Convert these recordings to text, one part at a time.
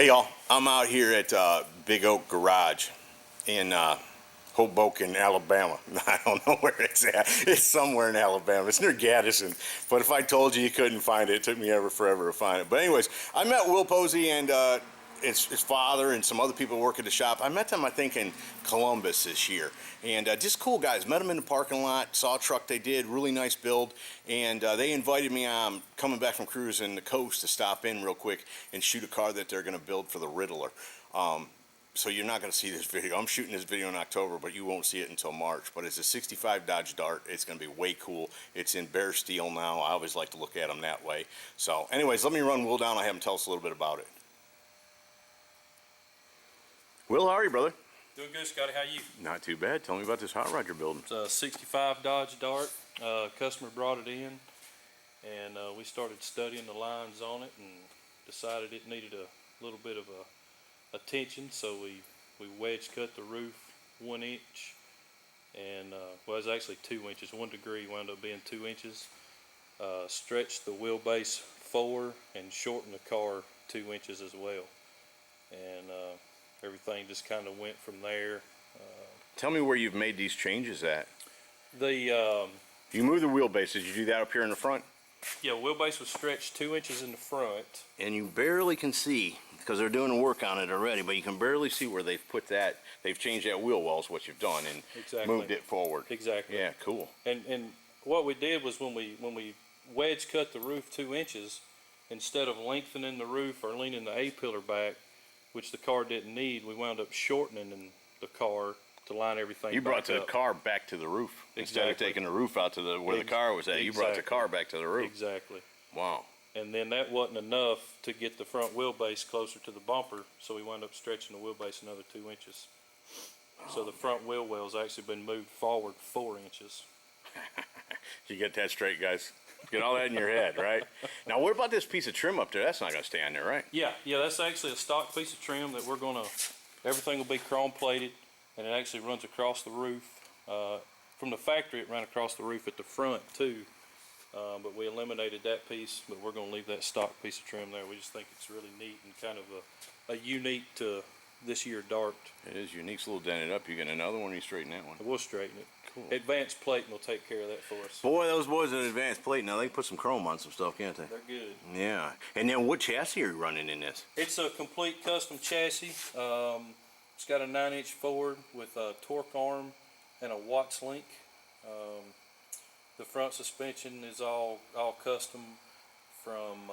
Hey y'all, I'm out here at Big Oak Garage in Hoboken, Alabama. I don't know where it's at. It's somewhere in Alabama. It's near Gaddison. But if I told you couldn't find it, it took me forever to find it. But anyways, I met Will Posey and his father and some other people who work at the shop. I met them, I think, in Columbus this year. And just cool guys. Met them in the parking lot, saw a truck they did, really nice build. And they invited me, coming back from cruising the coast, to stop in real quick and shoot a car that they're going to build for the Ridler. So you're not going to see this video. I'm shooting this video in October, but you won't see it until March. But it's a 65 Dodge Dart. It's going to be way cool. It's in bare steel now. I always like to look at them that way. So anyways, let me run Will down. I have him tell us a little bit about it. Will, how are you, brother? Doing good, Scotty. How are you? Not too bad. Tell me about this hot rod you're building. It's a 65 Dodge Dart. Customer brought it in, and we started studying the lines on it and decided it needed a little bit of attention, so we wedge cut the roof 1 inch, and well, it was actually 2 inches. 1 degree wound up being 2 inches. Stretched the wheelbase 4 and shortened the car 2 inches as well, and everything just kind of went from there. Tell me where you've made these changes at. You moved the wheelbase. Did you do that up here in the front? Yeah, wheelbase was stretched 2 inches in the front. And you barely can see, because they're doing work on it already, but you can barely see where they've put that. They've changed that wheel well is what you've done, and exactly. Moved it forward. Exactly. Yeah, cool. And what we did was when we wedge cut the roof 2 inches, instead of lengthening the roof or leaning the A-pillar back, which the car didn't need, we wound up shortening the car to line everything back up. You brought the car back to the roof. Exactly. Instead of taking the roof out to where the car was at, you brought the car back to the roof. Exactly. Wow. And then that wasn't enough to get the front wheelbase closer to the bumper, so we wound up stretching the wheelbase another 2 inches. So the front wheel well's actually been moved forward 4 inches. You get that straight, guys. Get all that in your head, right? Now, what about this piece of trim up there? That's not going to stay on there, right? Yeah, that's actually a stock piece of trim that we're going to, everything will be chrome plated, and it actually runs across the roof. From the factory, it ran across the roof at the front too, but we eliminated that piece, but we're going to leave that stock piece of trim there. We just think it's really neat and kind of a unique to this year Dart. It is unique. It's a little dented up. You get another one, you straighten that one. We'll straighten it. Cool. Advanced Plating will take care of that for us. Boy, those boys at Advanced Plate, now they can put some chrome on some stuff, can't they? They're good. Yeah. And then what chassis are you running in this? It's a complete custom chassis. It's got a 9-inch Ford with a torque arm and a Watts link. The front suspension is all custom from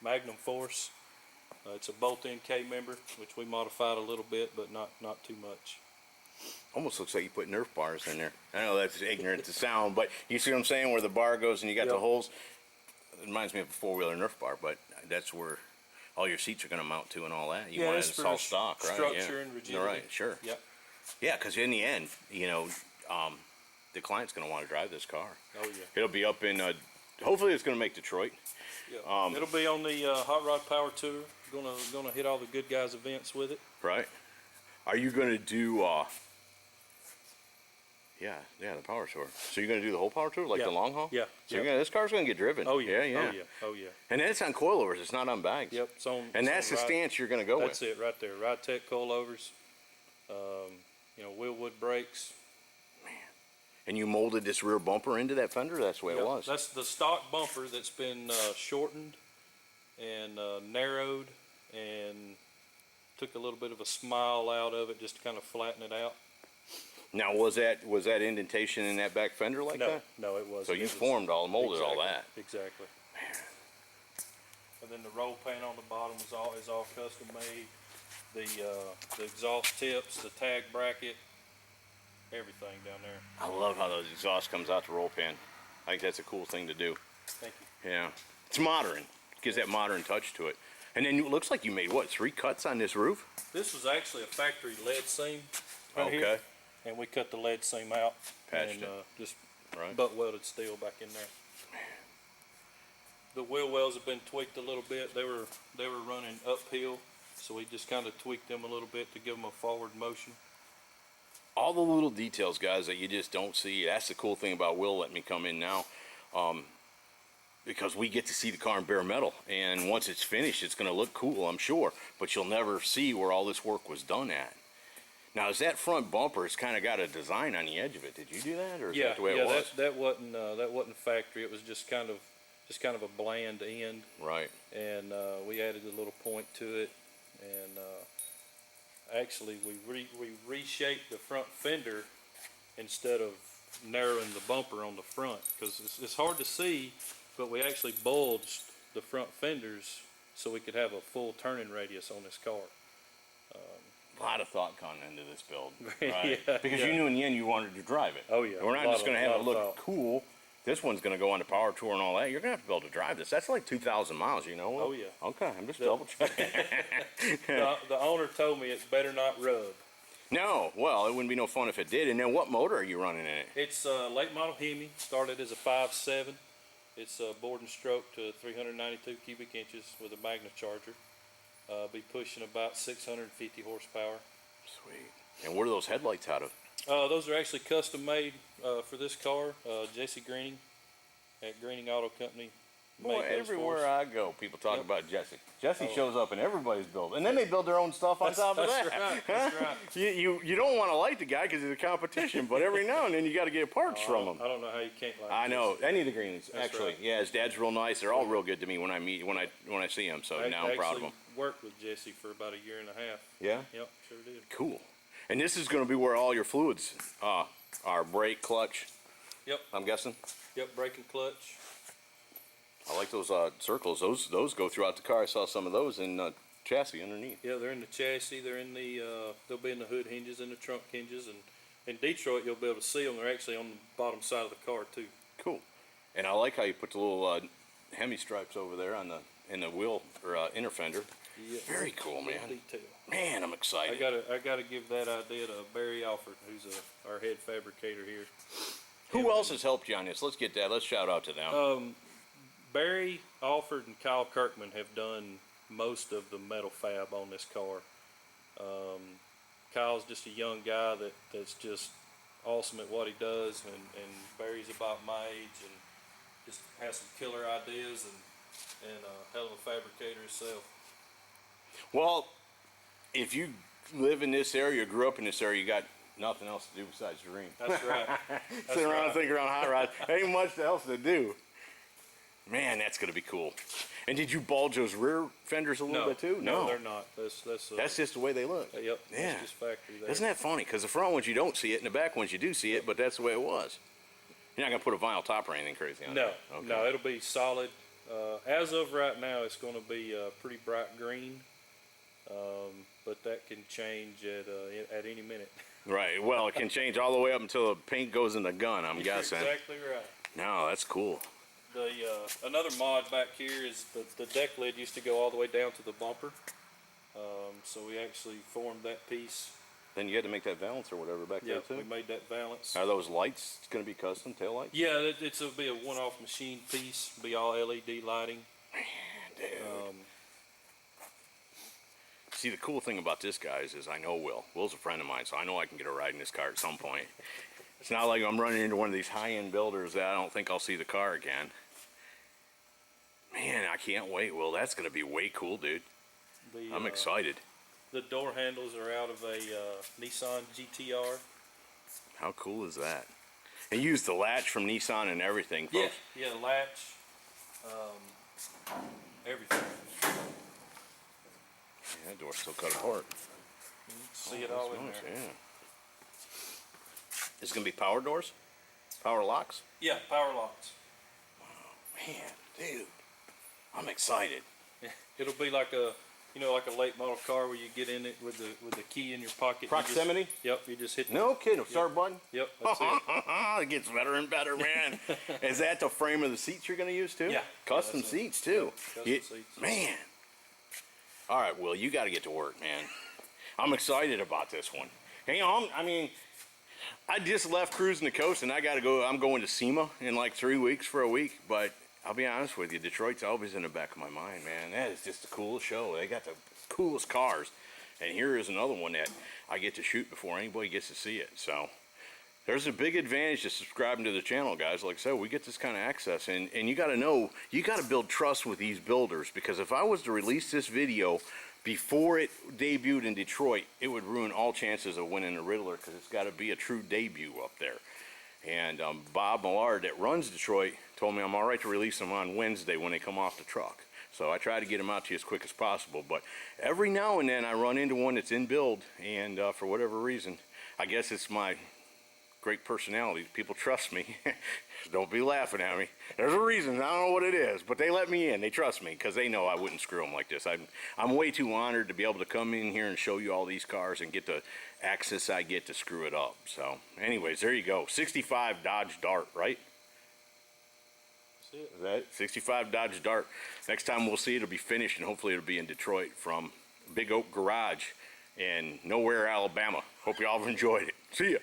Magnum Force. It's a bolt-in K-member, which we modified a little bit, but not too much. Almost looks like you put Nerf bars in there. I know that's ignorant to sound, but you see what I'm saying, where the bar goes and you got the holes? It reminds me of a four-wheeler Nerf bar, but that's where all your seats are going to mount to and all that. You want it all stock, right? Structure and rigidity. All right, sure. Yep. Yeah, because in the end, you know, the client's going to want to drive this car. Oh, yeah. It'll be up in, hopefully it's going to make Detroit. Yeah. It'll be on the Hot Rod Power Tour. Gonna hit all the good guys events with it. Right. Are you going to do, yeah, the power tour. So you're going to do the whole power tour, like the long haul? Yeah. So this car's going to get driven. Oh, yeah. Yeah. Oh, yeah. And then it's on coilovers. It's not on bags. Yep. It's on, and that's the stance you're going to go with. That's it right there. Ride Tech coilovers. You know, wheelwood brakes. Man. And you molded this rear bumper into that fender? That's the way it was? That's the stock bumper that's been shortened and narrowed and took a little bit of a smile out of it just to kind of flatten it out. Now, was that indentation in that back fender like that? No, it wasn't. So you formed molded all that. Exactly. Man. And then the roll pan on the bottom is all custom made. The exhaust tips, the tag bracket, everything down there. I love how those exhaust comes out the roll pan. I think that's a cool thing to do. Thank you. Yeah, it's modern. Gives that modern touch to it. And then it looks like you made what, 3 cuts on this roof? This was actually a factory lead seam. Right here. And we cut the lead seam out. Patched it. Just butt welded steel back in there. The wheel wells have been tweaked a little bit. They were running uphill, so we just kind of tweaked them a little bit to give them a forward motion. All the little details, guys, that you just don't see. That's the cool thing about Will letting me come in now. because we get to see the car in bare metal, and once it's finished, it's going to look cool, I'm sure, but you'll never see where all this work was done at. Now, is that front bumper, it's kind of got a design on the edge of it? Did you do that, or is that the way it was? that wasn't factory. It was just kind of a bland end. Right. And we added a little point to it, and actually we reshaped the front fender instead of narrowing the bumper on the front, because it's hard to see, but we actually bulged the front fenders so we could have a full turning radius on this car. A lot of thought gone into this build, right? Yeah, because yeah. you knew in the end you wanted to drive it. Oh yeah. We're not just going to have it look thought. cool. This one's going to go on the power tour and all that. You're going to have to be able to drive this. That's like 2,000 miles, you know? Oh yeah. Okay, I'm just double checking. The owner told me it's better not rub. No, well, it wouldn't be no fun if it did. And then what motor are you running in it? It's a late model Hemi, started as a 5.7. It's board and stroke to 392 cubic inches with a Magna charger. Be pushing about 650 horsepower. Sweet. And what are those headlights out of? Those are actually custom made for this car. Jesse Greening at Greening Auto Company. Boy, made those everywhere for us. I go, people talk about Jesse. Jesse Oh. shows up in everybody's build, and then they build their own stuff on top of that. Right, that's right. You don't want to like the guy because he's a competition, but every now and then you got to get parts from him. I don't know how you can't like I know Jesse. any of the Greens That's actually. right. Yeah, his dad's real nice. They're all real good to me when I see him. So now I'm proud of him. Worked with Jesse for about a year and a half. Yeah. Yep, sure did. Cool. And this is going to be where all your fluids are: brake, clutch. Yep. I'm guessing. Yep, brake and clutch. I like those circles. Those go throughout the car. I saw some of those in chassis underneath. Yeah, they're in the chassis. They're in the. They'll be in the hood hinges and the trunk hinges, and in Detroit you'll be able to see them. They're actually on the bottom side of the car too. Cool. And I like how you put the little Hemi stripes over there on in the wheel or inner fender. Yeah, Very cool, man. Detail. Man, I'm excited. I gotta give that idea to Barry Alford, who's our head fabricator here. Who else has helped you on this? Let's get that. Let's shout out to them. Barry Alford and Kyle Kirkman have done most of the metal fab on this car. Kyle's just a young guy that's just awesome at what he does, and Barry's about my age and just has some killer ideas and a hell of a fabricator himself. Well, if you live in this area, grew up in this area, you got nothing else to do besides dream. That's right. Sit around and think around hot rods. Ain't much else to do. Man, that's going to be cool. And did you bulge those rear fenders a little bit too? No, they're not. That's just the way they look. Yep. Yeah. That's just factory there. Isn't that funny? Because the front ones you don't see it, and the back ones you do see it, but that's the way it was. You're not going to put a vinyl top or anything crazy on it? No, no, it'll be solid. As of right now, it's going to be pretty bright green, but that can change at any minute. Right. Well, it can change all the way up until the paint goes in the gun, I'm guessing. You're exactly right. No, that's cool. Another mod back here is the deck lid used to go all the way down to the bumper, so we actually formed that piece. Then you had to make that valance or whatever back there too? We made that valance. Are those lights going to be custom tail lights? Yeah, it'll be a one-off machine piece. Be all LED lighting. Man, dude. See, the cool thing about this, guys, is I know Will. Will's a friend of mine, so I know I can get a ride in this car at some point. It's not like I'm running into one of these high-end builders that I don't think I'll see the car again. Man, I can't wait, Will. That's going to be way cool, dude. I'm excited. The door handles are out of a Nissan GTR. How cool is that? And you use the latch from Nissan and everything, folks. Yeah, latch, everything. Yeah, that door's still cut apart. You can see it all in Nice, there. yeah. Is it going to be power doors? Power locks? Yeah, power locks. Man, dude, I'm excited. It'll be like a late model car where you get in it with the key in your pocket. Proximity? You just hit. No kidding. Start button? Yep, that's it. It gets better and better, man. Is that the frame of the seats you're going to use too? Yeah. Custom That's it. seats too. Yep, custom seats. Man. All right, Will, you got to get to work, man. I'm excited about this one. Hey, I just left cruising the coast and I got to go. I'm going to SEMA in like 3 weeks for a week, but I'll be honest with you, Detroit's always in the back of my mind, man. That is just the coolest show. They got the coolest cars. And here is another one that I get to shoot before anybody gets to see it. So There's a big advantage to subscribing to the channel, guys. Like I said, we get this kind of access, and you got to know, you got to build trust with these builders, because if I was to release this video before it debuted in Detroit, it would ruin all chances of winning the Ridler, because it's got to be a true debut up there. And Bob Millard that runs Detroit told me I'm all right to release them on Wednesday when they come off the truck. So I try to get them out to you as quick as possible. But every now and then I run into one that's in build, and for whatever reason, I guess it's my great personality. People trust me. Don't be laughing at me. There's a reason. I don't know what it is, but they let me in. They trust me because they know I wouldn't screw them like this. I'm way too honored to be able to come in here and show you all these cars and get the access I get to screw it up. So anyways, there you go. 65 Dodge Dart, right? That's it. Is that it? 65 Dodge Dart. Next time we'll see, it'll be finished, and hopefully it'll be in Detroit from Big Oak Garage in Nowhere, Alabama. Hope you all have enjoyed it. See ya.